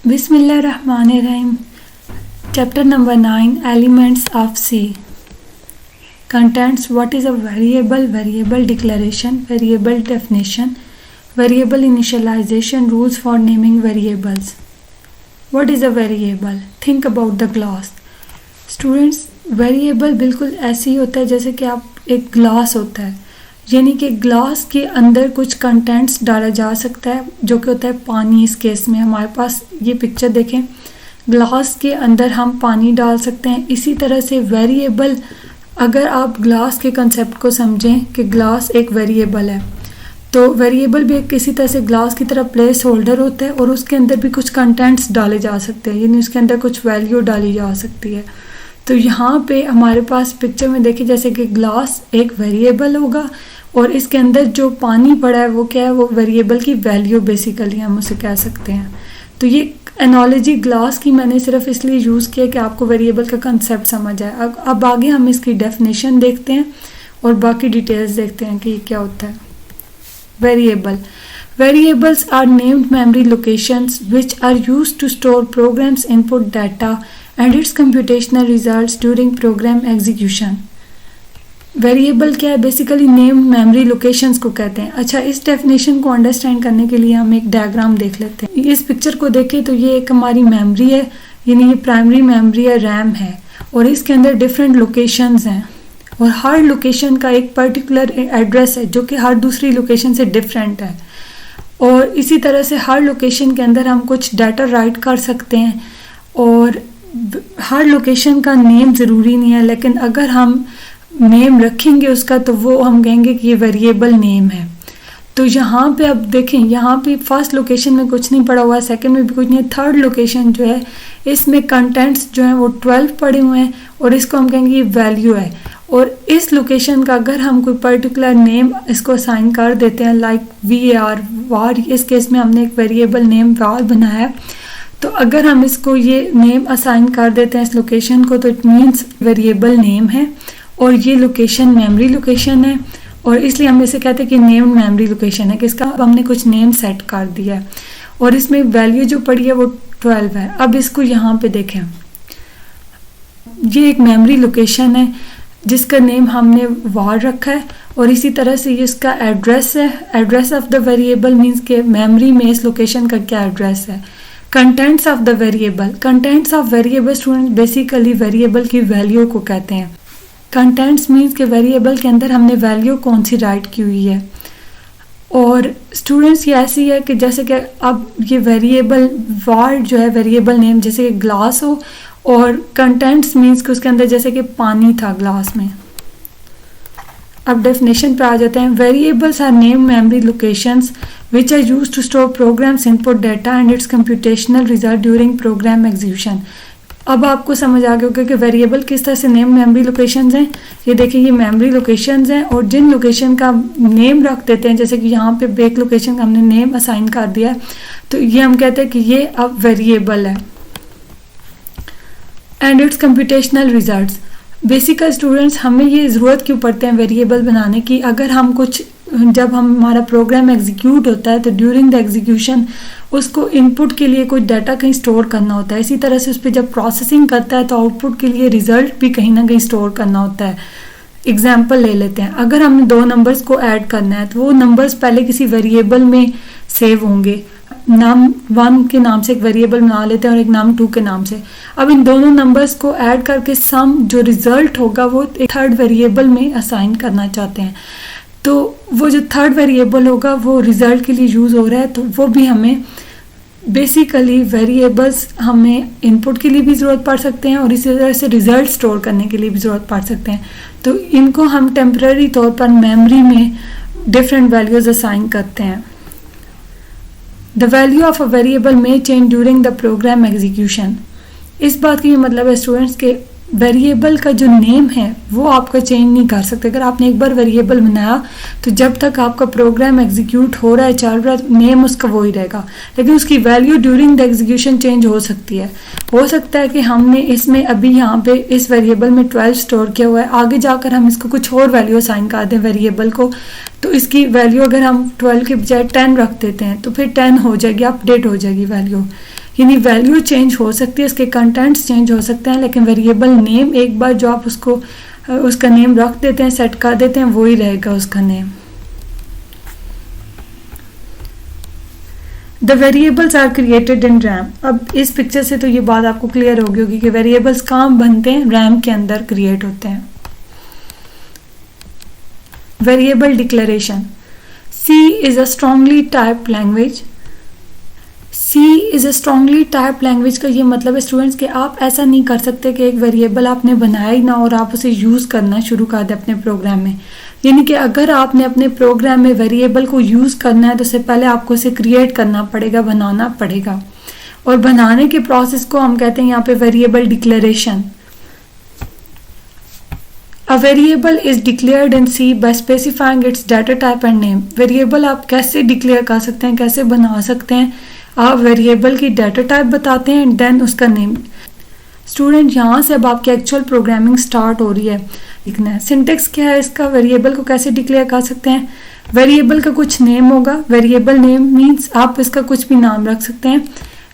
Bismillahirrahmanirrahim. Chapter number 9, Elements of C. Contents: what is a variable, variable declaration, variable definition, variable initialization, rules for naming variables. What is a variable? Think about the glass. Students, variable बिल्कुल ऐसे ही होता है जैसे कि आप एक glass होता है, यानी कि ग्लास के अंदर कुछ कंटेंट्स डाला जा सकता है जो कि होता है पानी। इस केस में हमारे पास ये पिक्चर देखें, ग्लास के अंदर हम पानी डाल सकते हैं। इसी तरह से वेरिएबल, अगर आप ग्लास के कंसेप्ट को समझें कि ग्लास एक वेरिएबल है, तो वेरिएबल भी एक किसी तरह से ग्लास की तरह प्लेस होल्डर होता है और उसके अंदर भी कुछ कंटेंट्स डाले जा सकते हैं, यानी उसके अंदर कुछ वैल्यू डाली जा सकती है। तो यहाँ पे हमारे पास पिक्चर में देखिए जैसे कि ग्लास एक वेरिएबल होगा और इसके अंदर जो पानी पड़ा है वो क्या है, वो वेरिएबल की वैल्यू बेसिकली हम उसे कह सकते हैं। तो ये एनालॉजी ग्लास की मैंने सिर्फ इसलिए यूज़ किया कि आपको वेरिएबल का कंसेप्ट समझ आए। अब आगे हम इसकी डेफिनेशन देखते हैं और बाकी डिटेल्स देखते हैं कि ये क्या होता है। Variable, variables are named memory locations which are used to store programs input data and its computational results during program execution. Variable क्या है? बेसिकली नेम्ड मेमोरी लोकेशंस को कहते हैं। अच्छा, इस डेफिनेशन को अंडरस्टैंड करने के लिए हम एक डायग्राम देख लेते हैं। इस पिक्चर को देखें तो ये एक हमारी मेमोरी है, यानी ये प्राइमरी मेमोरी है, रैम है, और इसके अंदर डिफरेंट लोकेशंस हैं और हर लोकेशन का एक पर्टिकुलर एड्रेस है जो कि हर दूसरी लोकेशन से डिफरेंट है। और इसी तरह से हर लोकेशन के अंदर हम कुछ डाटा राइट कर सकते हैं और हर लोकेशन का नेम ज़रूरी नहीं है, लेकिन अगर हम नेम रखेंगे उसका तो वो हम कहेंगे कि ये वेरिएबल नेम है। तो यहाँ पे अब देखें, यहाँ पे फर्स्ट लोकेशन में कुछ नहीं पड़ा हुआ है, सेकंड में भी कुछ नहीं है, थर्ड लोकेशन जो है इसमें कंटेंट्स जो हैं वो 12 पड़े हुए हैं और इसको हम कहेंगे ये वैल्यू है। और इस लोकेशन का अगर हम कोई पर्टिकुलर नेम इसको असाइन कर देते हैं, लाइक var, इस केस में हमने एक वेरिएबल नेम var बनाया है, तो अगर हम इसको ये नेम असाइन कर देते हैं इस लोकेशन को, तो इट मीन्स वेरिएबल नेम है और ये लोकेशन मेमोरी लोकेशन है, और इसलिए हम इसे कहते हैं कि नेम मेमोरी लोकेशन है, कि इसका हमने कुछ नेम सेट कर दिया है और इसमें वैल्यू जो पड़ी है वो 12 है। अब इसको यहाँ पे देखें, ये एक मेमोरी लोकेशन है जिसका नेम हमने var रखा है और इसी तरह से ये इसका एड्रेस है। Address of the variable means के मेमोरी में इस लोकेशन का क्या एड्रेस है। Contents of the variable, contents of variable student basically variable की वैल्यू को कहते हैं। कंटेंट्स मीन्स के वेरिएबल के अंदर हमने वैल्यू कौन सी राइट की हुई है। और स्टूडेंट्स ये ऐसी है कि जैसे कि अब ये वेरिएबल var जो है वेरिएबल नेम, जैसे कि ग्लास हो, और कंटेंट्स मीन्स कि उसके अंदर जैसे कि पानी था ग्लास में। अब डेफिनेशन पे आ जाते हैं। Variables are name memory locations which are used to store programs input data and its computational result during program execution. अब आपको समझ आ गया होगा कि वेरिएबल किस तरह से नेम मेमोरी लोकेशंस हैं। ये देखिए, ये मेमोरी लोकेशंस हैं और जिन लोकेशन का नेम रख देते हैं, जैसे कि यहाँ पे बेक लोकेशन का हमने नेम असाइन कर दिया है, तो ये हम कहते हैं कि ये अब वेरिएबल है। And its computational results, basically students हमें ये ज़रूरत क्यों पड़ते हैं वेरिएबल बनाने की। अगर हम कुछ, जब हमारा प्रोग्राम एग्जीक्यूट होता है तो ड्यूरिंग द एग्जीक्यूशन उसको इनपुट के लिए कोई डाटा कहीं स्टोर करना होता है। इसी तरह से उस पर जब प्रोसेसिंग करता है तो आउटपुट के लिए रिजल्ट भी कहीं ना कहीं स्टोर करना होता है। एग्जाम्पल ले लेते हैं, अगर हमने दो नंबर्स को ऐड करना है तो वो नंबर्स पहले किसी वेरिएबल में सेव होंगे। नाम 1 के नाम से एक वेरिएबल बना लेते हैं और एक नाम 2 के नाम से। अब इन दोनों नंबर्स को ऐड करके सम जो रिजल्ट होगा वो एक थर्ड वेरिएबल में असाइन करना चाहते हैं। तो वो जो थर्ड वेरिएबल होगा वो रिजल्ट के लिए यूज़ हो रहा है, तो वो भी हमें बेसिकली वेरिएबल्स हमें इनपुट के लिए भी ज़रूरत पड़ सकते हैं और इसी तरह से रिजल्ट स्टोर करने के लिए भी ज़रूरत पड़ सकते हैं। तो इनको हम टेम्पररी तौर पर मेमोरी में डिफरेंट वैल्यूज़ असाइन करते हैं। The value of a variable may change during the program execution. इस बात का ये मतलब है स्टूडेंट्स के वेरिएबल का जो नेम है वो आपका चेंज नहीं कर सकते। अगर आपने एक बार वेरिएबल बनाया तो जब तक आपका प्रोग्राम एग्जीक्यूट हो रहा है, चल रहा है, नेम उसका वही रहेगा, लेकिन उसकी value during the execution change हो सकती है। हो सकता है कि हमने इसमें अभी यहाँ पे इस वेरिएबल में 12 स्टोर किया हुआ है, आगे जाकर हम इसको कुछ और वैल्यू असाइन कर दें वेरिएबल को, तो इसकी वैल्यू अगर हम 12 के बजाय 10 रख देते हैं तो फिर 10 हो जाएगी, अपडेट हो जाएगी वैल्यू। यानी वैल्यू चेंज हो सकती है, उसके कंटेंट्स चेंज हो सकते हैं, लेकिन वेरिएबल नेम एक बार जो आप उसका नेम रख देते हैं, सेट कर देते हैं, वो ही रहेगा उसका name. The variables are created in RAM. अब इस पिक्चर से तो ये बात आपको क्लियर होगी होगी कि वेरिएबल्स कहाँ बनते हैं, रैम के अंदर क्रिएट होते हैं। Variable declaration. C is a strongly typed language। C is a strongly typed language का ये मतलब है स्टूडेंट्स कि आप ऐसा नहीं कर सकते कि एक वेरिएबल आपने बनाया ही ना और आप उसे यूज़ करना शुरू कर दें अपने प्रोग्राम में। यानी कि अगर आपने अपने प्रोग्राम में वेरिएबल को यूज़ करना है तो उससे पहले आपको उसे क्रिएट करना पड़ेगा, बनाना पड़ेगा, और बनाने के प्रोसेस को हम कहते हैं यहाँ पे variable declaration. A variable is declared in C by specifying its data type and name। Variable आप कैसे डिक्लेयर कर सकते हैं, कैसे बना सकते हैं? आप वेरिएबल की डाटा टाइप बताते हैं एंड देन उसका नेम। स्टूडेंट यहाँ से अब आपकी एक्चुअल प्रोग्रामिंग स्टार्ट हो रही है। लिखना है सिंटेक्स क्या है इसका, वेरिएबल को कैसे डिक्लेयर कर सकते हैं। वेरिएबल का कुछ नेम होगा, वेरिएबल नेम मीन्स आप इसका कुछ भी नाम रख सकते हैं।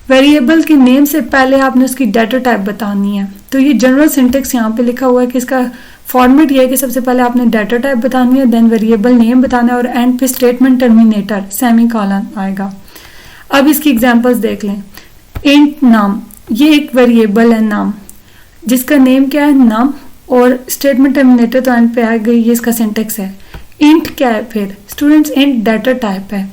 वेरिएबल के नेम से पहले आपने उसकी डाटा टाइप बतानी है। तो ये जनरल सिंटेक्स यहाँ पे लिखा हुआ है कि इसका फॉर्मेट ये है कि सबसे पहले आपने डाटा टाइप बतानी है, देन वेरिएबल नेम बताना है और एंड पे स्टेटमेंट टर्मिनेटर सेमीकोलन आएगा। अब इसकी एग्जांपल्स देख लें। इंट नाम, ये एक वेरिएबल है नाम, जिसका नेम क्या है नाम, और स्टेटमेंट टर्मिनेटर तो एंड पे आएगा, ये इसका सिंटेक्स है। इंट क्या है फिर स्टूडेंट्स, इंट डाटा टाइप है।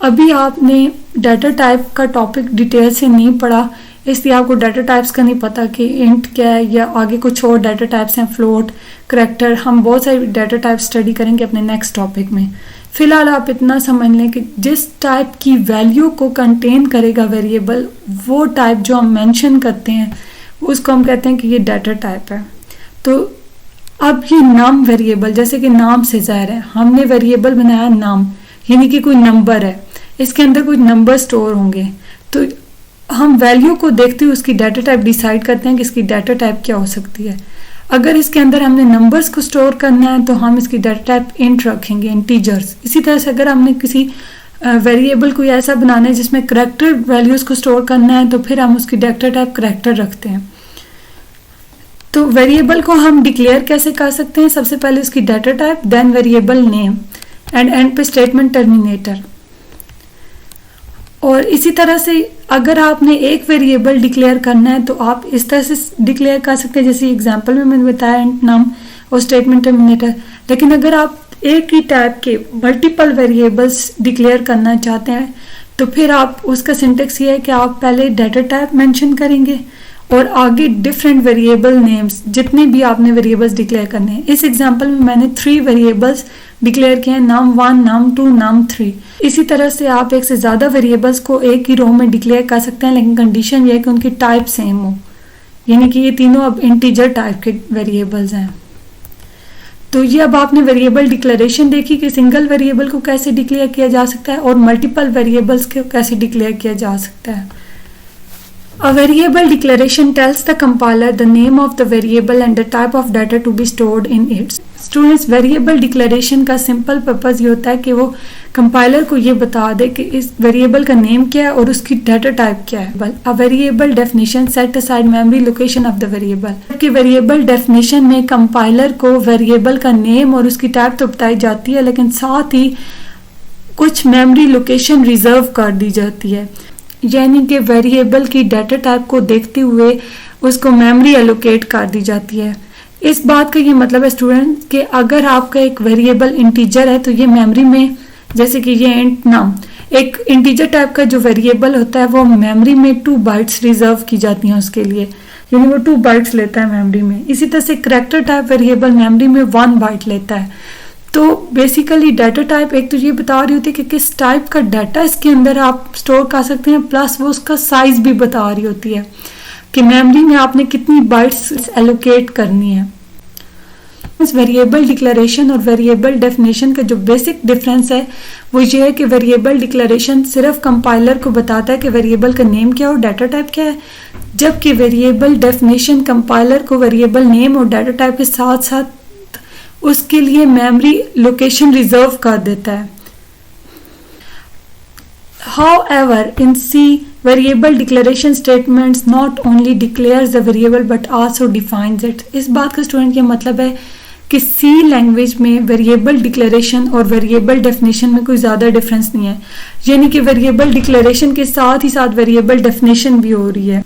अभी आपने डाटा टाइप का टॉपिक डिटेल से नहीं पढ़ा, इसलिए आपको डाटा टाइप्स का नहीं पता कि इंट क्या है या आगे कुछ और डाटा टाइप्स हैं, फ्लोट, करैक्टर। हम बहुत सारी डाटा टाइप स्टडी करेंगे अपने नेक्स्ट टॉपिक में। फिलहाल आप इतना समझ लें कि जिस टाइप की वैल्यू को कंटेन करेगा वेरिएबल, वो टाइप जो हम मेंशन करते हैं उसको हम कहते हैं कि ये डाटा टाइप है। तो अब ये नाम वेरिएबल, जैसे कि नाम से ज़ाहिर है हमने वेरिएबल बनाया नाम, यानी कि कोई नंबर है, इसके अंदर कोई नंबर स्टोर होंगे, तो हम वैल्यू को देखते हुए उसकी डाटा टाइप डिसाइड करते हैं कि इसकी डाटा टाइप क्या हो सकती है। अगर इसके अंदर हमने नंबर्स को स्टोर करना है तो हम इसकी डाटा टाइप इंट रखेंगे, इंटीजर्स। इसी तरह से अगर हमने किसी वेरिएबल को ऐसा बनाना है जिसमें करैक्टर वैल्यूज को स्टोर करना है तो फिर हम उसकी डाटा टाइप करैक्टर रखते हैं। तो वेरिएबल को हम डिक्लेयर कैसे कर सकते हैं, सबसे पहले उसकी data type, then variable name and end पे स्टेटमेंट टर्मिनेटर। और इसी तरह से अगर आपने एक वेरिएबल डिक्लेयर करना है तो आप इस तरह से डिक्लेयर कर सकते हैं, जैसे एग्जांपल में मैंने बताया इंट नाम और स्टेटमेंट टर्मिनेटर। लेकिन अगर आप एक ही टाइप के मल्टीपल वेरिएबल्स डिक्लेयर करना चाहते हैं तो फिर आप उसका सिंटेक्स ये है कि आप पहले डाटा टाइप मेंशन करेंगे और आगे डिफरेंट वेरिएबल नेम्स, जितने भी आपने वेरिएबल्स डिक्लेयर करने हैं। इस एग्जांपल में मैंने 3 वेरिएबल्स डिक्लेयर किए हैं, नाम 1, नाम 2, नाम 3। इसी तरह से आप एक से ज़्यादा वेरिएबल्स को एक ही रो में डिक्लेयर कर सकते हैं, लेकिन कंडीशन ये है कि उनकी टाइप सेम हो, यानी कि ये तीनों अब इंटीजर टाइप के वेरिएबल्स हैं। तो ये अब आपने वेरिएबल डिक्लेरेशन देखी कि सिंगल वेरिएबल को कैसे डिक्लेयर किया जा सकता है और मल्टीपल वेरिएबल्स को कैसे डिक्लेयर किया जा सकता है। A variable declaration tells the compiler the name of the variable and the type of data to be stored in it। Students, variable declaration का सिंपल पर्पस ये होता है कि वो कंपाइलर को ये बता दे कि इस वेरिएबल का नेम क्या है और उसकी डाटा टाइप क्या है। A variable definition set aside memory location of the variable. कि वेरिएबल डेफिनेशन में कंपाइलर को वेरिएबल का नेम और उसकी टाइप तो बताई जाती है, लेकिन साथ ही कुछ मेमोरी लोकेशन रिजर्व कर दी जाती है, यानी कि वेरिएबल की डाटा टाइप को देखते हुए उसको मेमोरी एलोकेट कर दी जाती है। इस बात का ये मतलब है स्टूडेंट कि अगर आपका एक वेरिएबल इंटीजर है तो ये मेमोरी में, जैसे कि ये इंट नाम, एक इंटीजर टाइप का जो वेरिएबल होता है वो मेमोरी में 2 बाइट्स रिजर्व की जाती हैं उसके लिए, यानी वो 2 बाइट्स लेता है मेमोरी में। इसी तरह से करैक्टर टाइप वेरिएबल मेमोरी में 1 बाइट लेता है। तो बेसिकली डाटा टाइप एक तो ये बता रही होती है कि किस टाइप का डाटा इसके अंदर आप स्टोर कर सकते हैं, प्लस वो उसका साइज भी बता रही होती है कि मेमोरी में आपने कितनी बाइट्स एलोकेट करनी है। इस वेरिएबल डिक्लेरेशन और वेरिएबल डेफिनेशन का जो बेसिक डिफरेंस है वो ये है कि वेरिएबल डिक्लेरेशन सिर्फ कंपाइलर को बताता है कि वेरिएबल का नेम क्या है और डाटा टाइप क्या है, जबकि वेरिएबल डेफिनेशन कंपाइलर को वेरिएबल नेम और डाटा टाइप के साथ साथ उसके लिए मेमोरी लोकेशन रिजर्व कर देता है। However, in C, variable declaration statements not only declares the variable but also defines it. इस बात का स्टूडेंट ये मतलब है कि सी लैंग्वेज में वेरिएबल डिक्लेरेशन और वेरिएबल डेफिनेशन में कोई ज़्यादा डिफरेंस नहीं है, यानी कि वेरिएबल डिक्लेरेशन के साथ ही साथ वेरिएबल डेफिनेशन भी हो रही है।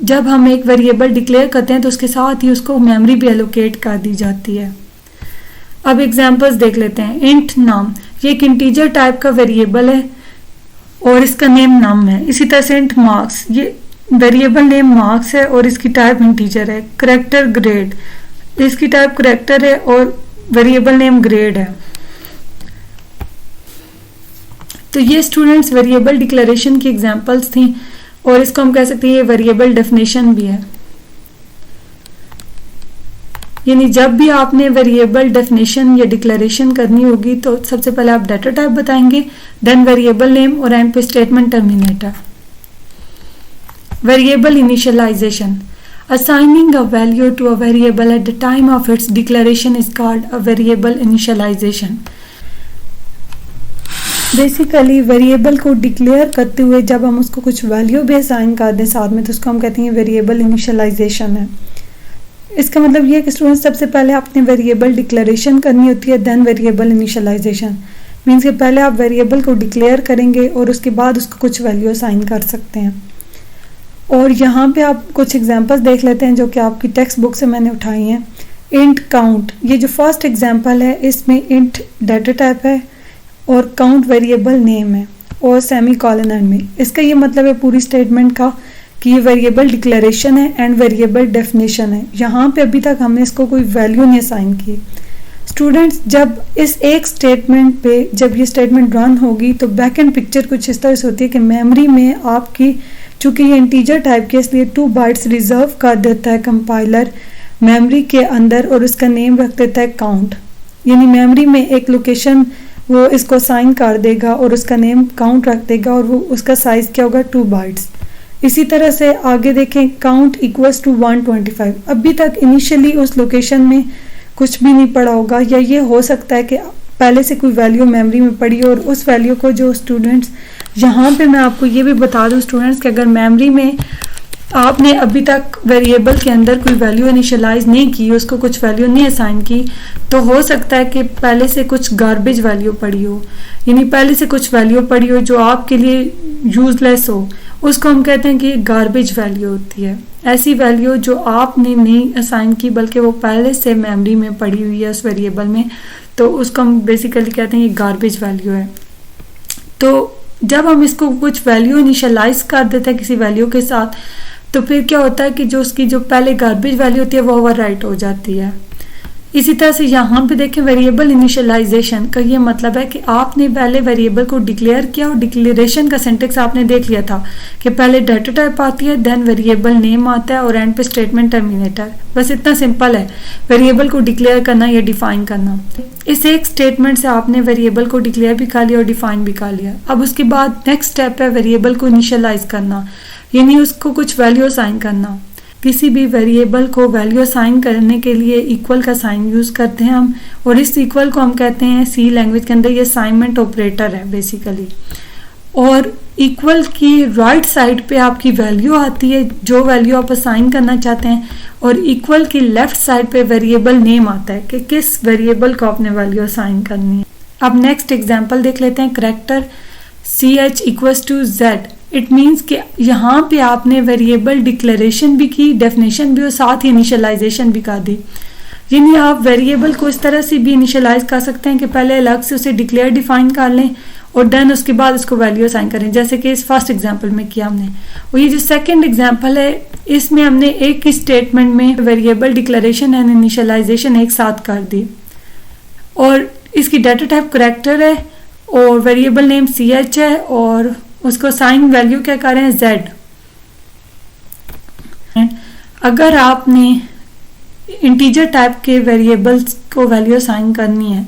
जब हम एक वेरिएबल डिक्लेयर करते हैं तो उसके साथ ही उसको मेमोरी भी एलोकेट कर दी जाती है। अब एग्जांपल्स देख लेते हैं। इंट नाम, ये एक इंटीजर टाइप का वेरिएबल है और इसका नेम नाम है। इसी तरह से इंट मार्क्स, ये वेरिएबल नेम मार्क्स है और इसकी टाइप इंटीजर है। करेक्टर ग्रेड, इसकी टाइप करेक्टर है और वेरिएबल नेम ग्रेड है। तो ये स्टूडेंट्स वेरिएबल डिक्लेरेशन की एग्जांपल्स थी और इसको हम कह सकते हैं ये वेरिएबल डेफिनेशन भी है। यानी जब भी आपने वेरिएबल डेफिनेशन या डिक्लेरेशन करनी होगी तो सबसे पहले आप डाटा टाइप बताएंगे, देन वेरिएबल नेम और एंड पे statement terminator. Variable initialization, assigning a value to a variable at the time of its declaration is called a variable initialization। Basically variable को डिक्लेयर करते हुए जब हम उसको कुछ वैल्यू भी असाइन कर दें साथ में तो उसको हम कहते हैं वेरिएबल इनिशियलाइजेशन है। इसका मतलब ये है कि स्टूडेंट सबसे पहले आपने वेरिएबल डिक्लेरेशन करनी होती है, देन वेरिएबल इनिशियलाइजेशन। मीन्स कि पहले आप वेरिएबल को डिक्लेयर करेंगे और उसके बाद उसको कुछ वैल्यू असाइन कर सकते हैं। और यहाँ पे आप कुछ एग्जांपल्स देख लेते हैं जो कि आपकी टेक्स्ट बुक से मैंने उठाई हैं। इंट काउंट, ये जो फर्स्ट एग्जांपल है इसमें इंट डाटा टाइप है और काउंट वेरिएबल नेम है और सेमी कॉलन एंड में। इसका ये मतलब है पूरी स्टेटमेंट का कि ये वेरिएबल डिक्लेरेशन है एंड वेरिएबल डेफिनेशन है। यहाँ पे अभी तक हमने इसको कोई वैल्यू नहीं असाइन की। स्टूडेंट्स जब इस एक स्टेटमेंट पे जब ये स्टेटमेंट रन होगी तो बैक एंड पिक्चर कुछ इस तरह से होती है कि मेमोरी में आपकी, चूंकि ये इंटीजर टाइप के इसलिए 2 बाइट्स रिजर्व कर देता है कंपाइलर मेमोरी के अंदर और उसका नेम रख देता है काउंट। यानी मेमोरी में एक लोकेशन वो इसको साइन कर देगा और उसका नेम काउंट रख देगा और वो उसका साइज क्या होगा 2 बाइट्स। इसी तरह से आगे देखें काउंट इक्वल्स टू 125। अभी तक इनिशियली उस लोकेशन में कुछ भी नहीं पड़ा होगा या ये हो सकता है कि पहले से कोई वैल्यू मेमोरी में पड़ी हो और उस वैल्यू को जो स्टूडेंट्स, यहाँ पे मैं आपको ये भी बता दूं स्टूडेंट्स कि अगर मेमोरी में आपने अभी तक वेरिएबल के अंदर कोई वैल्यू इनिशियलाइज नहीं की, उसको कुछ वैल्यू नहीं असाइन की, तो हो सकता है कि पहले से कुछ गार्बेज वैल्यू पड़ी हो, यानी पहले से कुछ वैल्यू पड़ी हो जो आपके लिए यूजलेस हो, उसको हम कहते हैं कि गार्बेज वैल्यू होती है। ऐसी वैल्यू जो आपने नहीं असाइन की बल्कि वो पहले से मेमोरी में पड़ी हुई है उस वेरिएबल में, तो उसको हम बेसिकली कहते हैं ये गार्बेज वैल्यू है। तो जब हम इसको कुछ वैल्यू इनिशियलाइज कर देते हैं किसी वैल्यू के साथ तो फिर क्या होता है कि जो उसकी जो पहले गार्बेज वैल्यू होती है वो ओवरराइट हो जाती है। इसी तरह से यहाँ पे देखें वेरिएबल इनिशियलाइजेशन का ये मतलब है कि आपने पहले वेरिएबल को डिक्लेयर किया और डिक्लेरेशन का सिंटेक्स आपने देख लिया था कि पहले डाटा टाइप आती है, देन वेरिएबल नेम आता है और एंड पे स्टेटमेंट टर्मिनेटर। बस इतना सिंपल है वेरिएबल को डिक्लेयर करना या डिफाइन करना। इस एक स्टेटमेंट से आपने वेरिएबल को डिक्लेयर भी कर लिया और डिफाइन भी कर लिया। अब उसके बाद नेक्स्ट स्टेप है वेरिएबल को इनिशियलाइज करना, यानी उसको कुछ वैल्यू असाइन करना। किसी भी वेरिएबल को वैल्यू असाइन करने के लिए इक्वल का साइन यूज करते हैं हम, और इस इक्वल को हम कहते हैं सी लैंग्वेज के अंदर ये असाइनमेंट ऑपरेटर है बेसिकली। और इक्वल की राइट साइड पे आपकी वैल्यू आती है जो वैल्यू आप असाइन करना चाहते हैं, और इक्वल की लेफ्ट साइड पे वेरिएबल नेम आता है कि किस वेरिएबल को आपने वैल्यू असाइन करनी है। अब नेक्स्ट एग्जांपल देख लेते हैं। Character CH equals to Z, it means कि यहाँ पे आपने वेरिएबल डिक्लेरेशन भी की, डेफिनेशन भी और साथ ही इनिशियलाइजेशन भी कर दी। यानी आप वेरिएबल को इस तरह से भी इनिशियलाइज कर सकते हैं कि पहले अलग से उसे डिक्लेयर डिफाइन कर लें और देन उसके बाद उसको वैल्यू असाइन करें, जैसे कि इस फर्स्ट एग्जांपल में किया हमने। और ये जो सेकंड एग्जांपल है इसमें हमने एक ही स्टेटमेंट में वेरिएबल डिक्लेरेशन एंड इनिशियलाइजेशन एक साथ कर दी, और इसकी डाटा टाइप करेक्टर है और वेरिएबल नेम CH है और उसको साइन वैल्यू क्या कर रहे हैं Z। अगर आपने इंटीजर टाइप के वेरिएबल्स को वैल्यू साइन करनी है,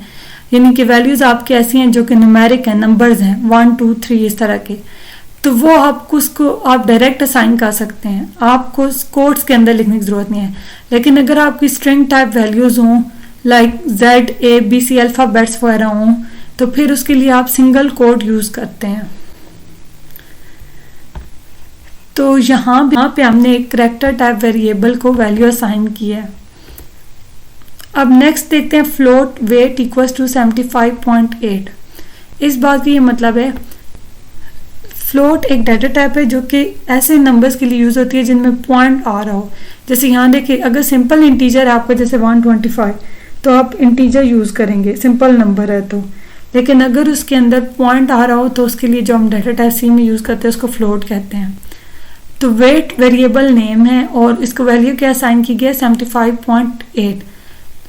यानी कि वैल्यूज आपकी ऐसी हैं जो कि न्यूमेरिक हैं, नंबर्स हैं 1 2 3 इस तरह के, तो वो आपको उसको आप डायरेक्ट असाइन कर सकते हैं, आपको कोड्स के अंदर लिखने की जरूरत नहीं है। लेकिन अगर आपकी स्ट्रिंग टाइप वैल्यूज हों लाइक Z-A-B-C अल्फाबेट्स वगैरह हों तो फिर उसके लिए आप सिंगल कोड यूज करते हैं। तो यहाँ पे हमने एक करैक्टर टाइप वेरिएबल को वैल्यू असाइन की है। अब नेक्स्ट देखते हैं फ्लोट वेट इक्वल्स टू 75.8। इस बात की ये मतलब है, फ्लोट एक डाटा टाइप है जो कि ऐसे नंबर्स के लिए यूज होती है जिनमें पॉइंट आ रहा हो। जैसे यहाँ देखिए, अगर सिंपल इंटीजर है आपका जैसे 125, तो आप इंटीजर यूज करेंगे, सिंपल नंबर है तो। लेकिन अगर उसके अंदर पॉइंट आ रहा हो तो उसके लिए जो हम डाटा टाइप सी में यूज करते हैं उसको फ्लोट कहते हैं। तो वेट वेरिएबल नेम है और इसको वैल्यू क्या असाइन की गया, 75.8।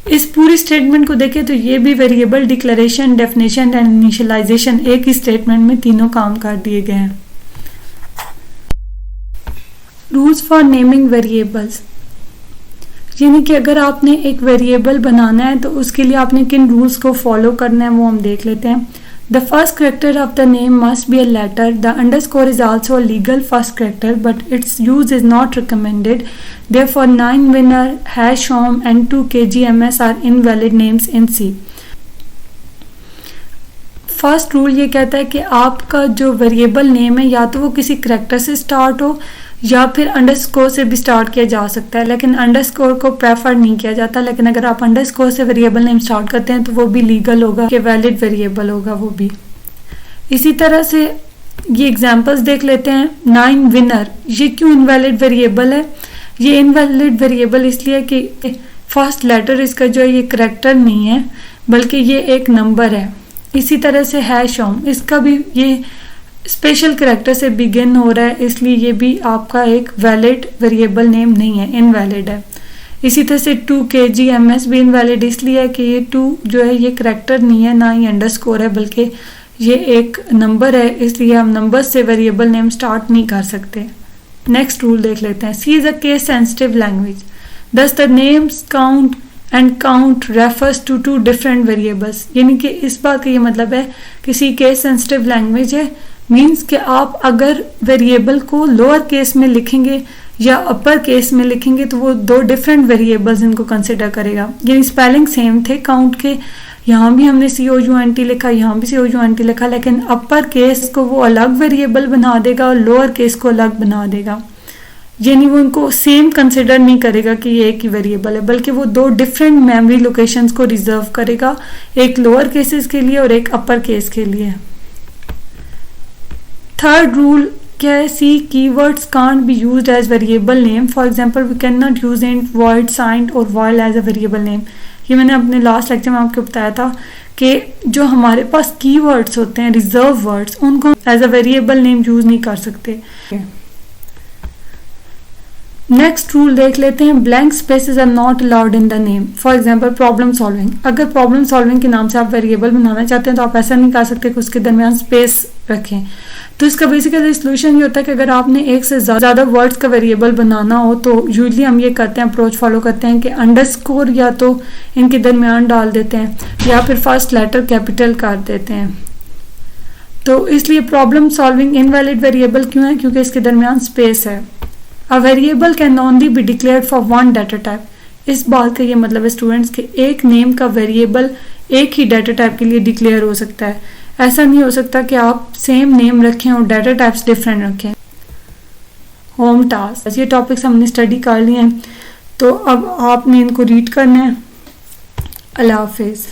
इस पूरी स्टेटमेंट को देखें तो ये भी variable declaration, definition and initialization एक ही स्टेटमेंट में तीनों काम कर दिए गए हैं। रूल्स फॉर नेमिंग वेरिएबल्स, यानी कि अगर आपने एक वेरिएबल बनाना है तो उसके लिए आपने किन रूल्स को फॉलो करना है वो हम देख लेते हैं। The first character of the name must be a letter. The underscore is also a legal first character but its use is not recommended. Therefore 9 winner, hash home and 2 kgms are invalid names in C. First rule ये कहता है कि आपका जो variable name है या तो वो किसी करैक्टर से स्टार्ट हो या फिर अंडरस्कोर से भी स्टार्ट किया जा सकता है, लेकिन अंडरस्कोर को प्रेफर नहीं किया जाता। लेकिन अगर आप अंडरस्कोर से वेरिएबल नेम स्टार्ट करते हैं तो वो भी लीगल होगा, कि वैलिड वेरिएबल होगा वो भी। इसी तरह से ये एग्जांपल्स देख लेते हैं। 9 विनर, ये क्यों इनवैलिड वेरिएबल है? ये इनवैलिड वेरिएबल इसलिए कि फर्स्ट लेटर इसका जो है ये करैक्टर नहीं है बल्कि ये एक नंबर है। इसी तरह से हैश होम, इसका भी ये स्पेशल करैक्टर से बिगिन हो रहा है, इसलिए ये भी आपका एक वैलिड वेरिएबल नेम नहीं है, इनवैलिड है। इसी तरह से 2 kgms भी इनवैलिड इसलिए है कि ये 2 जो है ये करैक्टर नहीं है, ना ही अंडरस्कोर है, बल्कि ये एक नंबर है, इसलिए हम नंबर से वेरिएबल नेम स्टार्ट नहीं कर सकते। नेक्स्ट रूल देख लेते हैं। C is a case sensitive language, thus the names count and count refers to 2 different variables. यानी कि इस बात का ये मतलब है किसी केस सेंसिटिव लैंग्वेज है, मीन्स कि आप अगर वेरिएबल को लोअर केस में लिखेंगे या अपर केस में लिखेंगे तो वो 2 डिफरेंट वेरिएबल्स इनको कंसिडर करेगा। यानी स्पेलिंग सेम थे काउंट के, यहाँ भी हमने COUNT लिखा, यहाँ भी COUNT लिखा, लेकिन अपर केस को वो अलग वेरिएबल बना देगा और लोअर केस को अलग बना देगा। यानी वो उनको सेम कंसिडर नहीं करेगा कि ये एक ही वेरिएबल है, बल्कि वो 2 डिफरेंट मेमोरी लोकेशंस को रिजर्व करेगा, एक लोअर केसेस के लिए और एक अपर केस के लिए। थर्ड रूल क्या है? C keywords can't be used as variable name. For example we can not use int, void, signed और while as a variable name. ये मैंने अपने लास्ट लेक्चर में आपको बताया था कि जो हमारे पास कीवर्ड्स होते हैं, रिजर्व वर्ड्स, उनको as a variable name use नहीं कर सकते। नेक्स्ट रूल देख लेते हैं। Blank spaces are not allowed in the name. For example problem solving, अगर प्रॉब्लम सॉल्विंग के नाम से आप वेरिएबल बनाना चाहते हैं तो आप ऐसा नहीं कर सकते कि उसके दरमियान स्पेस रखें। तो इसका बेसिकली सोल्यूशन ये होता है कि अगर आपने एक से ज़्यादा वर्ड्स का वेरिएबल बनाना हो तो यूजली हम ये करते हैं, अप्रोच फॉलो करते हैं कि अंडरस्कोर या तो इनके दरमियान डाल देते हैं या फिर फर्स्ट लेटर कैपिटल कर देते हैं। तो इसलिए प्रॉब्लम सॉल्विंग इनवैलिड वेरिएबल क्यों है? क्योंकि इसके दरमियान स्पेस है। A variable can only be declared for 1 data type. इस बात का ये मतलब है स्टूडेंट्स कि एक नेम का वेरिएबल एक ही डाटा टाइप के लिए डिक्लेयर हो सकता है। ऐसा नहीं हो सकता कि आप सेम नेम रखें और डाटा टाइप्स डिफरेंट रखें। होम टास्क, ये टॉपिक्स हमने स्टडी कर लिए हैं, तो अब आपने इनको रीड करना है। अल्लाह हाफिज़।